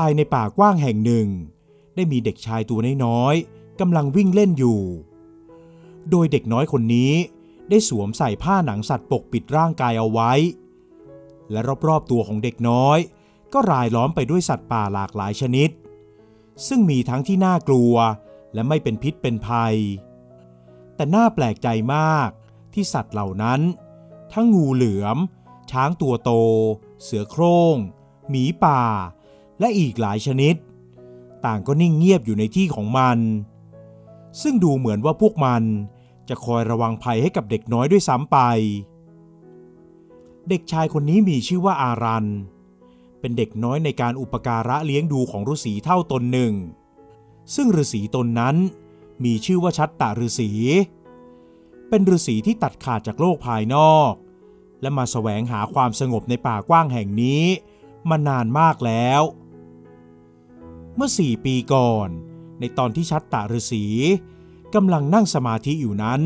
ายในป่ากว้างแห่งหนึ่งได้มีเด็กชายตัวน้อยๆกำลังวิ่งเล่นอยู่โดยเด็กน้อยคนนี้ได้สวมใส่ผ้าหนังสัตว์ปกปิดร่างกายเอาไว้และรอบๆตัวของเด็กน้อยก็รายล้อมไปด้วยสัตว์ป่าหลากหลายชนิดซึ่งมีทั้งที่น่ากลัวและไม่เป็นพิษเป็นภัยแต่น่าแปลกใจมากที่สัตว์เหล่านั้นทั้งงูเหลือมช้างตัวโตเสือโคร่งหมีป่าและอีกหลายชนิดต่างก็นิ่งเงียบอยู่ในที่ของมันซึ่งดูเหมือนว่าพวกมันจะคอยระวังภัยให้กับเด็กน้อยด้วยซ้ำไปเด็กชายคนนี้มีชื่อว่าอารันเป็นเด็กน้อยในการอุปการะเลี้ยงดูของฤาษีเฒ่าตนหนึ่งซึ่งฤาษีตนนั้นมีชื่อว่าชัตตะฤาษีเป็นฤาษีที่ตัดขาดจากโลกภายนอกและมาแสวงหาความสงบในป่ากว้างแห่งนี้มานานมากแล้วเมื่อ4 ปีก่อนในตอนที่ชัตตะฤาษีกำลังนั่งสมาธิอยู่นั้น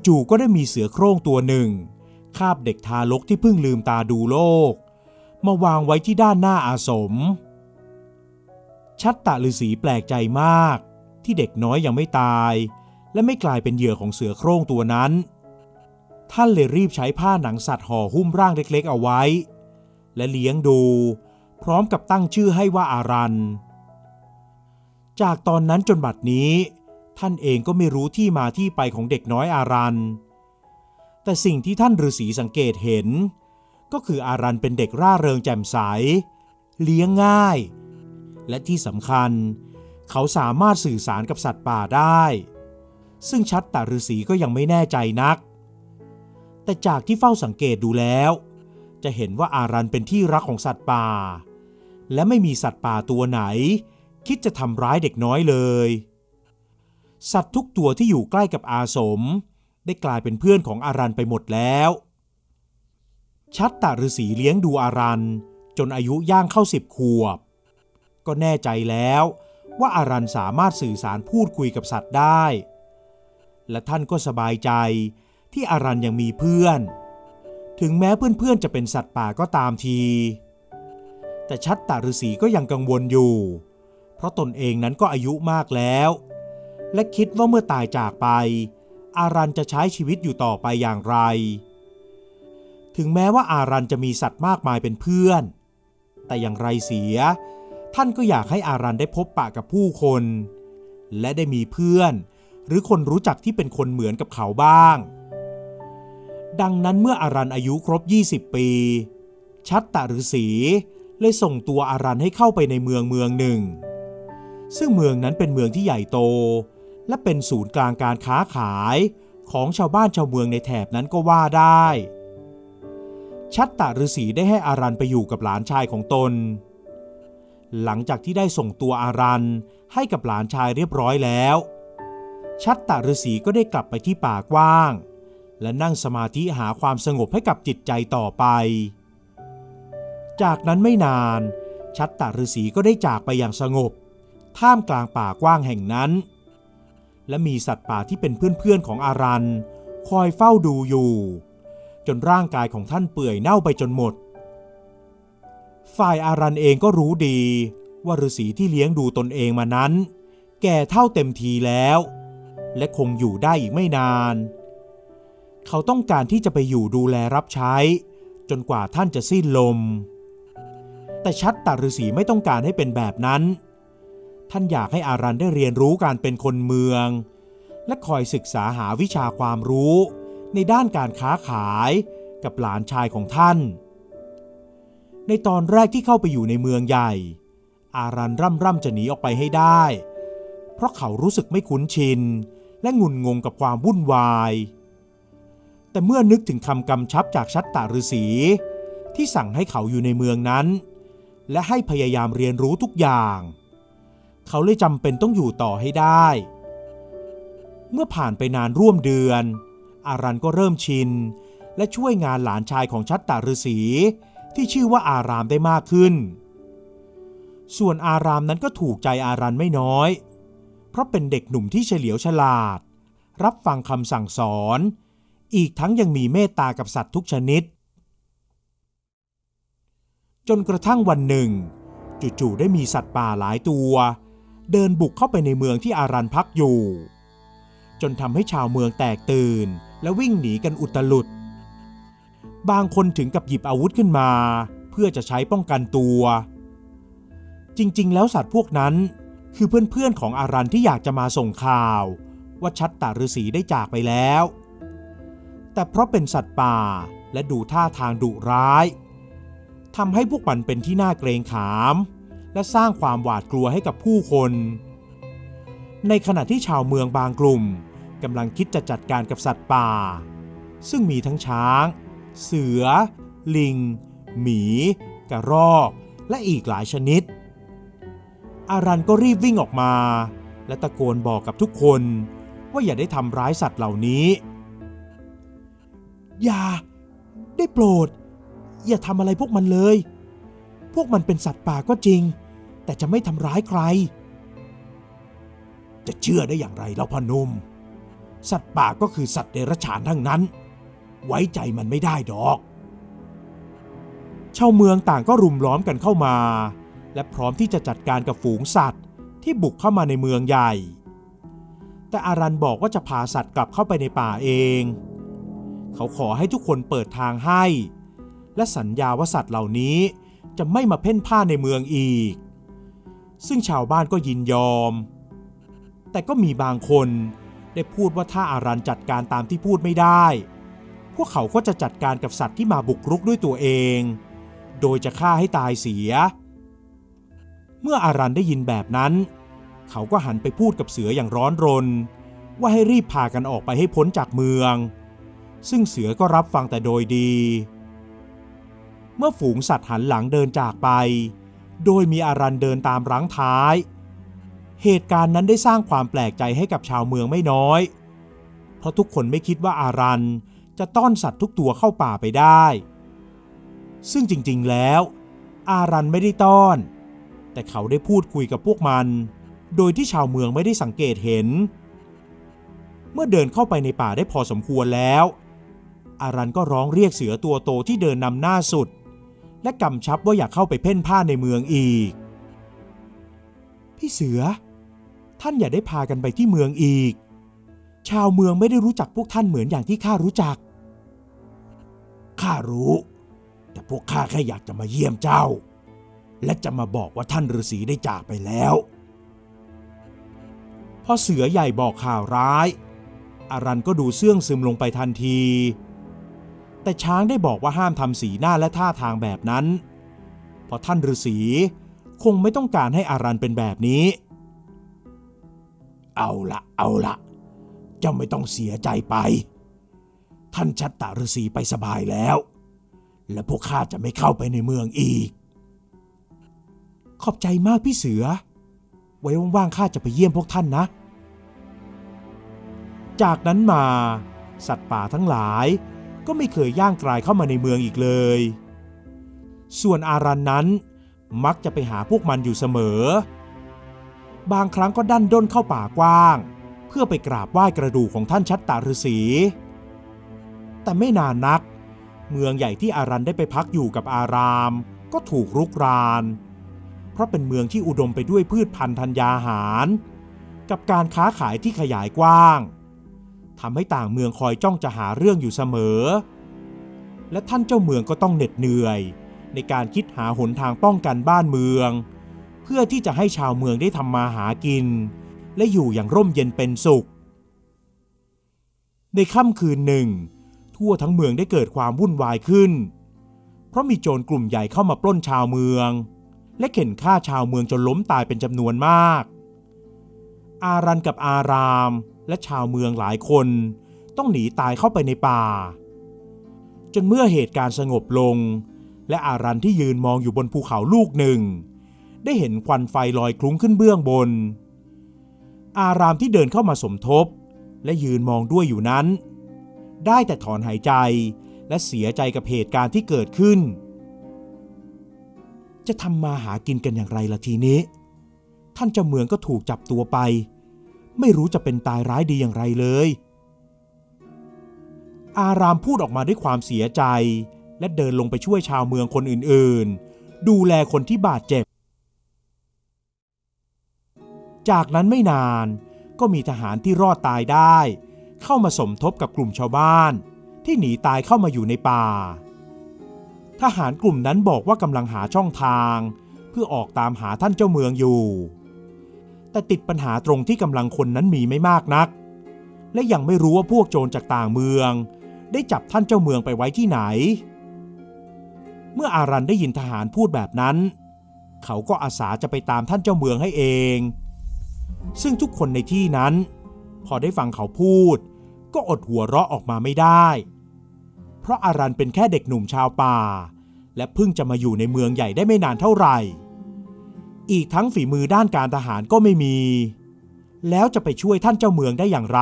จู่ๆก็ได้มีเสือโคร่งตัวหนึ่งคาบเด็กทารกที่เพิ่งลืมตาดูโลกมาวางไว้ที่ด้านหน้าอาสมชัตตะฤาษีแปลกใจมากที่เด็กน้อยยังไม่ตายและไม่กลายเป็นเหยื่อของเสือโคร่งตัวนั้นท่านเลยรีบใช้ผ้าหนังสัตว์ห่อหุ้มร่างเล็กๆเอาไว้และเลี้ยงดูพร้อมกับตั้งชื่อให้ว่าอารันจากตอนนั้นจนบัดนี้ท่านเองก็ไม่รู้ที่มาที่ไปของเด็กน้อยอารันแต่สิ่งที่ท่านฤาษีสังเกตเห็นก็คืออารันเป็นเด็กร่าเริงแจ่มใสเลี้ยงง่ายและที่สำคัญเขาสามารถสื่อสารกับสัตว์ป่าได้ซึ่งชัตตะฤาษีก็ยังไม่แน่ใจนักแต่จากที่เฝ้าสังเกตดูแล้วจะเห็นว่าอารันเป็นที่รักของสัตว์ป่าและไม่มีสัตว์ป่าตัวไหนคิดจะทำร้ายเด็กน้อยเลยสัตว์ทุกตัวที่อยู่ใกล้กับอาสมได้กลายเป็นเพื่อนของอารันไปหมดแล้วชัตตะฤาษีเลี้ยงดูอารันจนอายุย่างเข้า10 ขวบก็แน่ใจแล้วว่าอารันสามารถสื่อสารพูดคุยกับสัตว์ได้และท่านก็สบายใจที่อารันยังมีเพื่อนถึงแม้เพื่อนๆจะเป็นสัตว์ป่าก็ตามทีแต่ชัตตะฤาษีก็ยังกังวลอยู่เพราะตนเองนั้นก็อายุมากแล้วและคิดว่าเมื่อตายจากไปอารันจะใช้ชีวิตอยู่ต่อไปอย่างไรถึงแม้ว่าอารันจะมีสัตว์มากมายเป็นเพื่อนแต่อย่างไรเสียท่านก็อยากให้อารันได้พบปะกับผู้คนและได้มีเพื่อนหรือคนรู้จักที่เป็นคนเหมือนกับเขาบ้างดังนั้นเมื่ออารันอายุครบ20 ปีชัตตะฤาษีเลยส่งตัวอารันให้เข้าไปในเมืองหนึ่งซึ่งเมืองนั้นเป็นเมืองที่ใหญ่โตและเป็นศูนย์กลางการค้าขายของชาวบ้านชาวเมืองในแถบนั้นก็ว่าได้ชัตตะฤาษีได้ให้อารันไปอยู่กับหลานชายของตนหลังจากที่ได้ส่งตัวอารันให้กับหลานชายเรียบร้อยแล้วชัตตะฤาษีก็ได้กลับไปที่ป่ากว้างและนั่งสมาธิหาความสงบให้กับจิตใจต่อไปจากนั้นไม่นานชัตตะฤาษีก็ได้จากไปอย่างสงบท่ามกลางป่ากว้างแห่งนั้นและมีสัตว์ป่าที่เป็นเพื่อนๆของอารันคอยเฝ้าดูอยู่จนร่างกายของท่านเปื่อยเน่าไปจนหมดฝ่ายอารันเองก็รู้ดีว่าฤาษีที่เลี้ยงดูตนเองมานั้นแก่เฒ่าเต็มทีแล้วและคงอยู่ได้อีกไม่นานเขาต้องการที่จะไปอยู่ดูแลรับใช้จนกว่าท่านจะสิ้นลมแต่ชัตตะฤาษีไม่ต้องการให้เป็นแบบนั้นท่านอยากให้อารันได้เรียนรู้การเป็นคนเมืองและคอยศึกษาหาวิชาความรู้ในด้านการค้าขายกับหลานชายของท่านในตอนแรกที่เข้าไปอยู่ในเมืองใหญ่อารันร่ำจะหนีออกไปให้ได้เพราะเขารู้สึกไม่คุ้นชินและงุนงงกับความวุ่นวายแต่เมื่อนึกถึงคำกำชับจากชัตตะฤาษีที่สั่งให้เขาอยู่ในเมืองนั้นและให้พยายามเรียนรู้ทุกอย่างเขาเลยจำเป็นต้องอยู่ต่อให้ได้เมื่อผ่านไปนานร่วมเดือนอารันก็เริ่มชินและช่วยงานหลานชายของชัตตะฤาษีที่ชื่อว่าอารามได้มากขึ้นส่วนอารามนั้นก็ถูกใจอารันไม่น้อยเพราะเป็นเด็กหนุ่มที่เฉลียวฉลาดรับฟังคำสั่งสอนอีกทั้งยังมีเมตตากับสัตว์ทุกชนิดจนกระทั่งวันหนึ่ง จู่ๆได้มีสัตว์ป่าหลายตัวเดินบุกเข้าไปในเมืองที่อารันพักอยู่จนทำให้ชาวเมืองแตกตื่นและวิ่งหนีกันอุตลุดบางคนถึงกับหยิบอาวุธขึ้นมาเพื่อจะใช้ป้องกันตัวจริงๆแล้วสัตว์พวกนั้นคือเพื่อนๆของอารันที่อยากจะมาส่งข่าวว่าชัตตฤาษีได้จากไปแล้วแต่เพราะเป็นสัตว์ป่าและดูท่าทางดุร้ายทำให้พวกมันเป็นที่น่าเกรงขามและสร้างความหวาดกลัวให้กับผู้คนในขณะที่ชาวเมืองบางกลุ่มกำลังคิดจะจัดการกับสัตว์ป่าซึ่งมีทั้งช้างเสือลิงหมีกระรอกและอีกหลายชนิดอารันก็รีบวิ่งออกมาและตะโกนบอกกับทุกคนว่าอย่าได้ทำร้ายสัตว์เหล่านี้อย่าได้โปรดอย่าทำอะไรพวกมันเลยพวกมันเป็นสัตว์ป่าก็จริงแต่จะไม่ทำร้ายใครจะเชื่อได้อย่างไรเล่าพ่อหนุ่มสัตว์ป่าก็คือสัตว์เดรัจฉานทั้งนั้นไว้ใจมันไม่ได้ดอกชาวเมืองต่างก็รุมล้อมกันเข้ามาและพร้อมที่จะจัดการกับฝูงสัตว์ที่บุกเข้ามาในเมืองใหญ่แต่อารันบอกว่าจะพาสัตว์กลับเข้าไปในป่าเองเขาขอให้ทุกคนเปิดทางให้และสัญญาว่าสัตว์เหล่านี้จะไม่มาเพ่นพ่านในเมืองอีกซึ่งชาวบ้านก็ยินยอมแต่ก็มีบางคนได้พูดว่าถ้าอารันจัดการตามที่พูดไม่ได้พวกเขาก็จะจัดการกับสัตว์ที่มาบุกรุกด้วยตัวเองโดยจะฆ่าให้ตายเสียเมื่ออารันได้ยินแบบนั้นเขาก็หันไปพูดกับเสืออย่างร้อนรนว่าให้รีบพากันออกไปให้พ้นจากเมืองซึ่งเสือก็รับฟังแต่โดยดีเมื่อฝูงสัตว์หันหลังเดินจากไปโดยมีอารันเดินตามรั้งท้ายเหตุการณ์นั้นได้สร้างความแปลกใจให้กับชาวเมืองไม่น้อยเพราะทุกคนไม่คิดว่าอารันจะต้อนสัตว์ทุกตัวเข้าป่าไปได้ซึ่งจริงๆแล้วอารันไม่ได้ต้อนแต่เขาได้พูดคุยกับพวกมันโดยที่ชาวเมืองไม่ได้สังเกตเห็นเมื่อเดินเข้าไปในป่าได้พอสมควรแล้วอารันก็ร้องเรียกเสือตัวโตที่เดินนำหน้าสุดและกำชับว่าอย่าเข้าไปเพ่นพ่านในเมืองอีกพี่เสือท่านอย่าได้พากันไปที่เมืองอีกชาวเมืองไม่ได้รู้จักพวกท่านเหมือนอย่างที่ข้ารู้จักข้ารู้แต่พวกข้าแค่อยากจะมาเยี่ยมเจ้าและจะมาบอกว่าท่านฤาษีได้จากไปแล้วพอเสือใหญ่บอกข่าวร้ายอารันก็ดูเสื่องซึมลงไปทันทีแต่ช้างได้บอกว่าห้ามทำสีหน้าและท่าทางแบบนั้นเพราะท่านฤาษีคงไม่ต้องการให้อารันเป็นแบบนี้เอาละเจ้าไม่ต้องเสียใจไปท่านชัตตฤาษีไปสบายแล้วและพวกข้าจะไม่เข้าไปในเมืองอีกขอบใจมากพี่เสือไว้ว่างๆข้าจะไปเยี่ยมพวกท่านนะจากนั้นมาสัตว์ป่าทั้งหลายก็ไม่เคยย่างกรายเข้ามาในเมืองอีกเลยส่วนอารันนั้นมักจะไปหาพวกมันอยู่เสมอบางครั้งก็ดันด้นเข้าป่ากว้างเพื่อไปกราบไหว้กระดูกของท่านชัตตฤาษีแต่ไม่นานนักเมืองใหญ่ที่อารันได้ไปพักอยู่กับอารามก็ถูกรุกรานเพราะเป็นเมืองที่อุดมไปด้วยพืชพันธุ์ธัญญาหารกับการค้าขายที่ขยายกว้างทำให้ต่างเมืองคอยจ้องจะหาเรื่องอยู่เสมอและท่านเจ้าเมืองก็ต้องเหน็ดเหนื่อยในการคิดหาหนทางป้องกันบ้านเมืองเพื่อที่จะให้ชาวเมืองได้ทำมาหากินและอยู่อย่างร่มเย็นเป็นสุขในค่ำคืนหนึ่งทั่วทั้งเมืองได้เกิดความวุ่นวายขึ้นเพราะมีโจรกลุ่มใหญ่เข้ามาปล้นชาวเมืองและเข็นฆ่าชาวเมืองจนล้มตายเป็นจำนวนมากอารันกับอารามและชาวเมืองหลายคนต้องหนีตายเข้าไปในป่าจนเมื่อเหตุการณ์สงบลงและอารันที่ยืนมองอยู่บนภูเขาลูกหนึ่งได้เห็นควันไฟลอยคลุ้งขึ้นเบื้องบนอารามที่เดินเข้ามาสมทบและยืนมองด้วยอยู่นั้นได้แต่ถอนหายใจและเสียใจกับเหตุการณ์ที่เกิดขึ้นจะทำมาหากินกันอย่างไรล่ะทีนี้ท่านเจ้าเมืองก็ถูกจับตัวไปไม่รู้จะเป็นตายร้ายดีอย่างไรเลยอารามพูดออกมาด้วยความเสียใจและเดินลงไปช่วยชาวเมืองคนอื่นๆดูแลคนที่บาดเจ็บ จากนั้นไม่นานก็มีทหารที่รอดตายได้เข้ามาสมทบกับกลุ่มชาวบ้านที่หนีตายเข้ามาอยู่ในป่าทหารกลุ่มนั้นบอกว่ากำลังหาช่องทางเพื่อออกตามหาท่านเจ้าเมืองอยู่แต่ติดปัญหาตรงที่กำลังคนนั้นมีไม่มากนักและยังไม่รู้ว่าพวกโจรจากต่างเมืองได้จับท่านเจ้าเมืองไปไว้ที่ไหนเมื่ออารันได้ยินทหารพูดแบบนั้นเขาก็อาสาจะไปตามท่านเจ้าเมืองให้เองซึ่งทุกคนในที่นั้นพอได้ฟังเขาพูดก็อดหัวเราะออกมาไม่ได้เพราะอารันเป็นแค่เด็กหนุ่มชาวป่าและเพิ่งจะมาอยู่ในเมืองใหญ่ได้ไม่นานเท่าไหร่อีกทั้งฝีมือด้านการทหารก็ไม่มีแล้วจะไปช่วยท่านเจ้าเมืองได้อย่างไร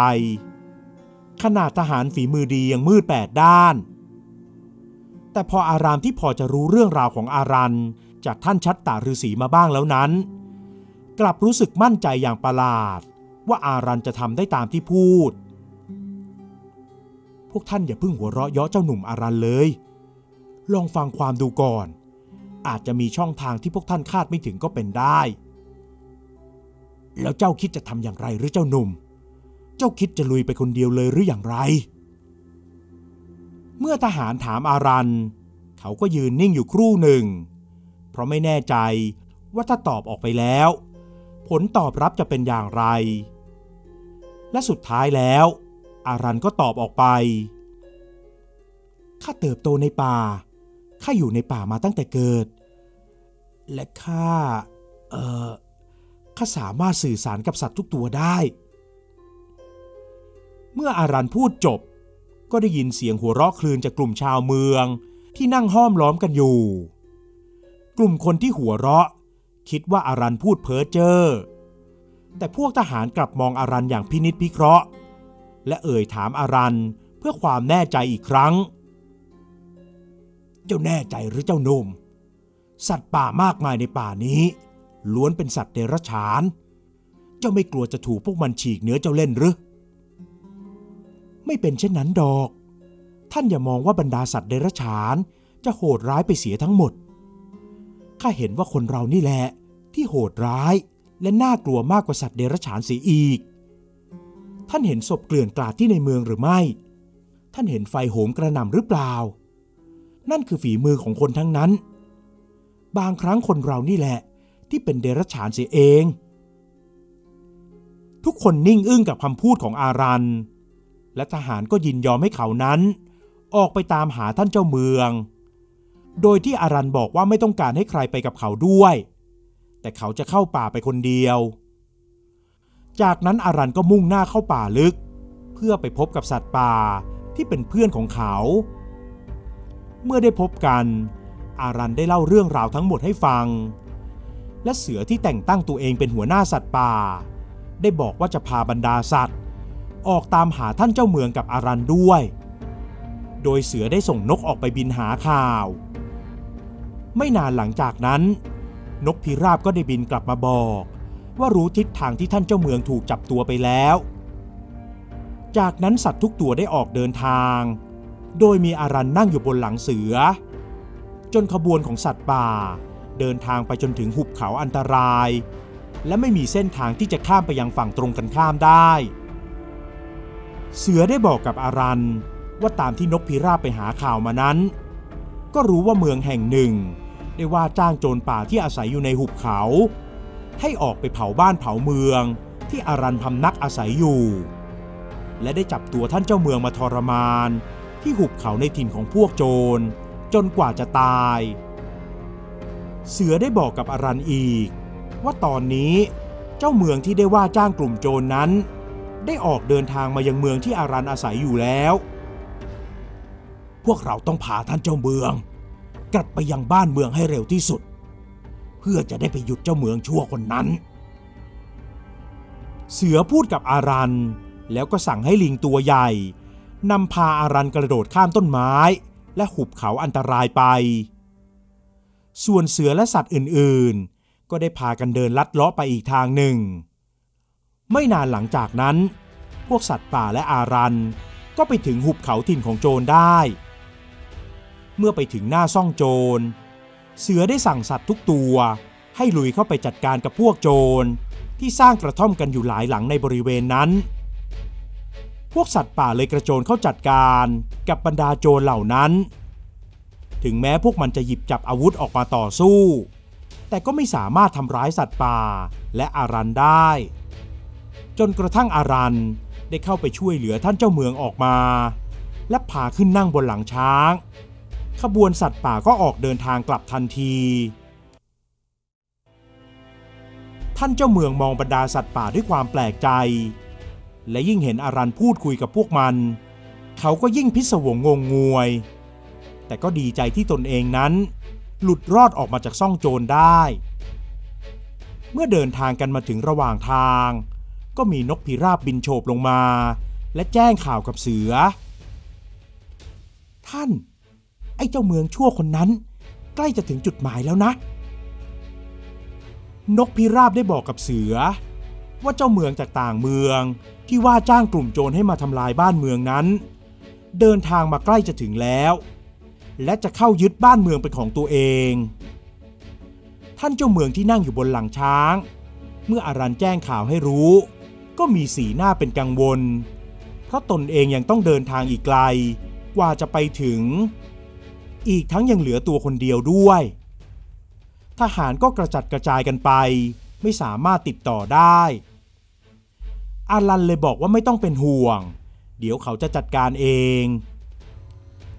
ขนาดทหารฝีมือดียังมืดแปดด้านแต่พออารามที่พอจะรู้เรื่องราวของอารันจากท่านชัตตาฤาษีมาบ้างแล้วนั้นกลับรู้สึกมั่นใจอย่างประหลาดว่าอารันจะทำได้ตามที่พูดพวกท่านอย่าเพิ่งหัวเราะเยาะเจ้าหนุ่มอารันเลยลองฟังความดูก่อนอาจจะมีช่องทางที่พวกท่านคาดไม่ถึงก็เป็นได้แล้วเจ้าคิดจะทำอย่างไรหรือเจ้าหนุ่มเจ้าคิดจะลุยไปคนเดียวเลยหรืออย่างไรเมื่อทหารถามอารันเขาก็ยืนนิ่งอยู่ครู่หนึ่งเพราะไม่แน่ใจว่าถ้าตอบออกไปแล้วผลตอบรับจะเป็นอย่างไรและสุดท้ายแล้วอารันก็ตอบออกไปข้าเติบโตในป่าข้าอยู่ในป่ามาตั้งแต่เกิดและข้าสามารถสื่อสารกับสัตว์ทุกตัวได้เมื่ออารันพูดจบก็ได้ยินเสียงหัวเราะคลื่นจากกลุ่มชาวเมืองที่นั่งห้อมล้อมกันอยู่กลุ่มคนที่หัวเราะคิดว่าอารันพูดเพ้อเจ้อแต่พวกทหารกลับมองอารันอย่างพินิจพิเคราะห์และเอ่ยถามอารันเพื่อความแน่ใจอีกครั้งเจ้าแน่ใจหรือเจ้าหนุ่มสัตว์ป่ามากมายในป่านี้ล้วนเป็นสัตว์เดรัจฉานเจ้าไม่กลัวจะถูกพวกมันฉีกเนื้อเจ้าเล่นหรือไม่เป็นเช่นนั้นดอกท่านอย่ามองว่าบรรดาสัตว์เดรัจฉานจะโหดร้ายไปเสียทั้งหมดข้าเห็นว่าคนเรานี่แหละที่โหดร้ายและน่ากลัวมากกว่าสัตว์เดรัจฉานเสียอีกท่านเห็นศพเกลื่อนกลาดที่ในเมืองหรือไม่ท่านเห็นไฟโหมกระหน่ำหรือเปล่านั่นคือฝีมือของคนทั้งนั้นบางครั้งคนเรานี่แหละที่เป็นเดรัจฉานเสียเองทุกคนนิ่งอึ้งกับคำพูดของอารันและทหารก็ยินยอมให้เขานั้นออกไปตามหาท่านเจ้าเมืองโดยที่อารันบอกว่าไม่ต้องการให้ใครไปกับเขาด้วยแต่เขาจะเข้าป่าไปคนเดียวจากนั้นอารันก็มุ่งหน้าเข้าป่าลึกเพื่อไปพบกับสัตว์ป่าที่เป็นเพื่อนของเขาเมื่อได้พบกันอารันได้เล่าเรื่องราวทั้งหมดให้ฟังและเสือที่แต่งตั้งตัวเองเป็นหัวหน้าสัตว์ป่าได้บอกว่าจะพาบรรดาสัตว์ออกตามหาท่านเจ้าเมืองกับอารันด้วยโดยเสือได้ส่งนกออกไปบินหาข่าวไม่นานหลังจากนั้นนกพิราบก็ได้บินกลับมาบอกว่ารู้ทิศทางที่ท่านเจ้าเมืองถูกจับตัวไปแล้วจากนั้นสัตว์ทุกตัวได้ออกเดินทางโดยมีอารันนั่งอยู่บนหลังเสือจนขบวนของสัตว์ป่าเดินทางไปจนถึงหุบเขาอันตรายและไม่มีเส้นทางที่จะข้ามไปยังฝั่งตรงกันข้ามได้เสือได้บอกกับอารันว่าตามที่นกพิราบไปหาข่าวมานั้นก็รู้ว่าเมืองแห่งหนึ่งได้ว่าจ้างโจรป่าที่อาศัยอยู่ในหุบเขาให้ออกไปเผาบ้านเผาเมืองที่อารันพำนักอาศัยอยู่และได้จับตัวท่านเจ้าเมืองมาทรมานที่หุบเขาในถิ่นของพวกโจรจนกว่าจะตายเสือได้บอกกับอารันอีกว่าตอนนี้เจ้าเมืองที่ได้ว่าจ้างกลุ่มโจรนั้นได้ออกเดินทางมายังเมืองที่อารันอาศัยอยู่แล้วพวกเราต้องพาท่านเจ้าเมืองกลับไปยังบ้านเมืองให้เร็วที่สุดเพื่อจะได้ไปหยุดเจ้าเมืองชั่วคนนั้นเสือพูดกับอารันแล้วก็สั่งให้ลิงตัวใหญ่นำพาอารันกระโดดข้ามต้นไม้และหุบเขาอันตรายไปส่วนเสือและสัตว์อื่นๆก็ได้พากันเดินลัดเลาะไปอีกทางหนึ่งไม่นานหลังจากนั้นพวกสัตว์ป่าและอารันก็ไปถึงหุบเขาถิ่นของโจรได้เมื่อไปถึงหน้าซ่องโจรเสือได้สั่งสัตว์ทุกตัว ให้ลุยเข้าไปจัดการกับพวกโจรที่สร้างกระท่อมกันอยู่หลายหลังในบริเวณนั้นพวกสัตว์ป่าเลยกระโจนเข้าจัดการกับบรรดาโจรเหล่านั้นถึงแม้พวกมันจะหยิบจับอาวุธออกมาต่อสู้แต่ก็ไม่สามารถทำร้ายสัตว์ป่าและอารันได้จนกระทั่งอารันได้เข้าไปช่วยเหลือท่านเจ้าเมืองออกมาและพาขึ้นนั่งบนหลังช้างขบวนสัตว์ป่าก็ออกเดินทางกลับทันทีท่านเจ้าเมืองมองบรรดาสัตว์ป่าด้วยความแปลกใจและยิ่งเห็นอารันพูดคุยกับพวกมันเขาก็ยิ่งพิศวงงงงวยแต่ก็ดีใจที่ตนเองนั้นหลุดรอดออกมาจากซ่องโจรได้เมื่อเดินทางกันมาถึงระหว่างทางก็มีนกพิราบบินโฉบลงมาและแจ้งข่าวกับเสือท่านไอ้เจ้าเมืองชั่วคนนั้นใกล้จะถึงจุดหมายแล้วนะนกพิราบได้บอกกับเสือว่าเจ้าเมืองจากต่างเมืองที่ว่าจ้างกลุ่มโจรให้มาทำลายบ้านเมืองนั้นเดินทางมาใกล้จะถึงแล้วและจะเข้ายึดบ้านเมืองเป็นของตัวเองท่านเจ้าเมืองที่นั่งอยู่บนหลังช้างเมื่ออารันแจ้งข่าวให้รู้ก็มีสีหน้าเป็นกังวลเพราะตนเองยังต้องเดินทางอีกไกลกว่าจะไปถึงอีกทั้งยังเหลือตัวคนเดียวด้วยทหารก็กระจัดกระจายกันไปไม่สามารถติดต่อได้อารันเลยบอกว่าไม่ต้องเป็นห่วงเดี๋ยวเขาจะจัดการเอง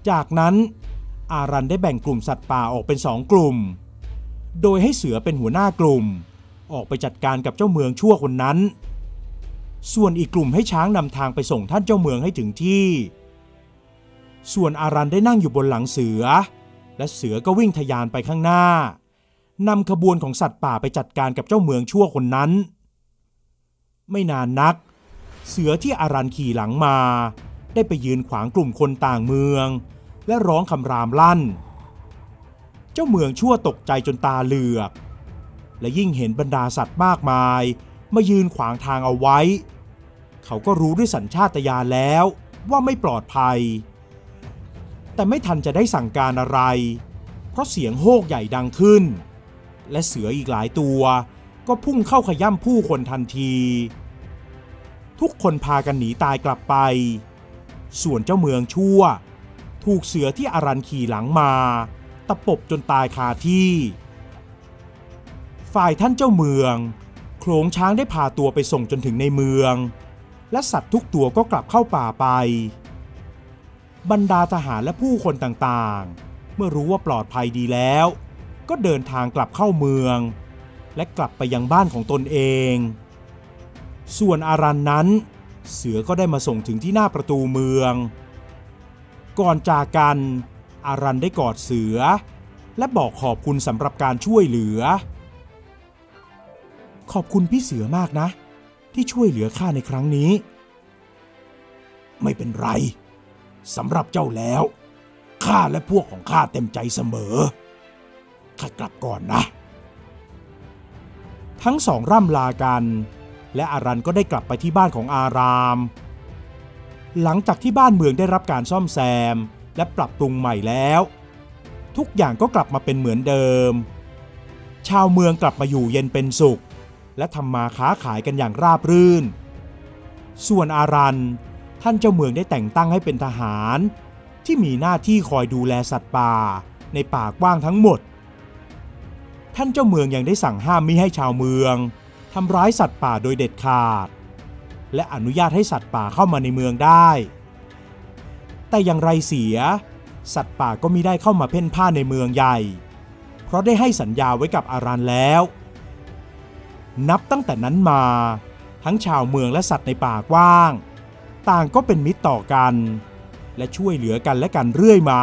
จากนั้นอารันได้แบ่งกลุ่มสัตว์ป่าออกเป็น2 กลุ่มโดยให้เสือเป็นหัวหน้ากลุ่มออกไปจัดการกับเจ้าเมืองชั่วคนนั้นส่วนอีกกลุ่มให้ช้างนำทางไปส่งท่านเจ้าเมืองให้ถึงที่ส่วนอารันได้นั่งอยู่บนหลังเสือและเสือก็วิ่งทะยานไปข้างหน้านำขบวนของสัตว์ป่าไปจัดการกับเจ้าเมืองชั่วคนนั้นไม่นานนักเสือที่อารันขี่หลังมาได้ไปยืนขวางกลุ่มคนต่างเมืองและร้องคำรามลั่นเจ้าเมืองชั่วตกใจจนตาเหลือกและยิ่งเห็นบรรดาสัตว์มากมายมายืนขวางทางเอาไว้เขาก็รู้ด้วยสัญชาตญาณแล้วว่าไม่ปลอดภัยแต่ไม่ทันจะได้สั่งการอะไรเพราะเสียงโฮกใหญ่ดังขึ้นและเสืออีกหลายตัวก็พุ่งเข้าขย่ำผู้คนทันทีทุกคนพากันหนีตายกลับไปส่วนเจ้าเมืองชั่วถูกเสือที่อารันขี่หลังมาตะปบจนตายคาที่ฝ่ายท่านเจ้าเมืองโขลงช้างได้พาตัวไปส่งจนถึงในเมืองและสัตว์ทุกตัวก็กลับเข้าป่าไปบรรดาทหารและผู้คนต่างๆเมื่อรู้ว่าปลอดภัยดีแล้วก็เดินทางกลับเข้าเมืองและกลับไปยังบ้านของตนเองส่วนอารันนั้นเสือก็ได้มาส่งถึงที่หน้าประตูเมืองก่อนจากกันอารันได้กอดเสือและบอกขอบคุณสำหรับการช่วยเหลือขอบคุณพี่เสือมากนะที่ช่วยเหลือข้าในครั้งนี้ไม่เป็นไรสำหรับเจ้าแล้วข้าและพวกของข้าเต็มใจเสมอข้ากลับก่อนนะทั้งสองร่ำลากันและอารันก็ได้กลับไปที่บ้านของอารามหลังจากที่บ้านเมืองได้รับการซ่อมแซมและปรับปรุงใหม่แล้วทุกอย่างก็กลับมาเป็นเหมือนเดิมชาวเมืองกลับมาอยู่เย็นเป็นสุขและทำมาค้าขายกันอย่างราบรื่นส่วนอารันท่านเจ้าเมืองได้แต่งตั้งให้เป็นทหารที่มีหน้าที่คอยดูแลสัตว์ป่าในป่ากว้างทั้งหมดท่านเจ้าเมืองยังได้สั่งห้ามมิให้ชาวเมืองทำร้ายสัตว์ป่าโดยเด็ดขาดและอนุญาตให้สัตว์ป่าเข้ามาในเมืองได้แต่อย่างไรเสียสัตว์ป่าก็มิได้เข้ามาเพ่นพ่านในเมืองใหญ่เพราะได้ให้สัญญาไว้กับอารันแล้วนับตั้งแต่นั้นมาทั้งชาวเมืองและสัตว์ในป่ากว้างต่างก็เป็นมิตรต่อกันและช่วยเหลือกันและกันเรื่อยมา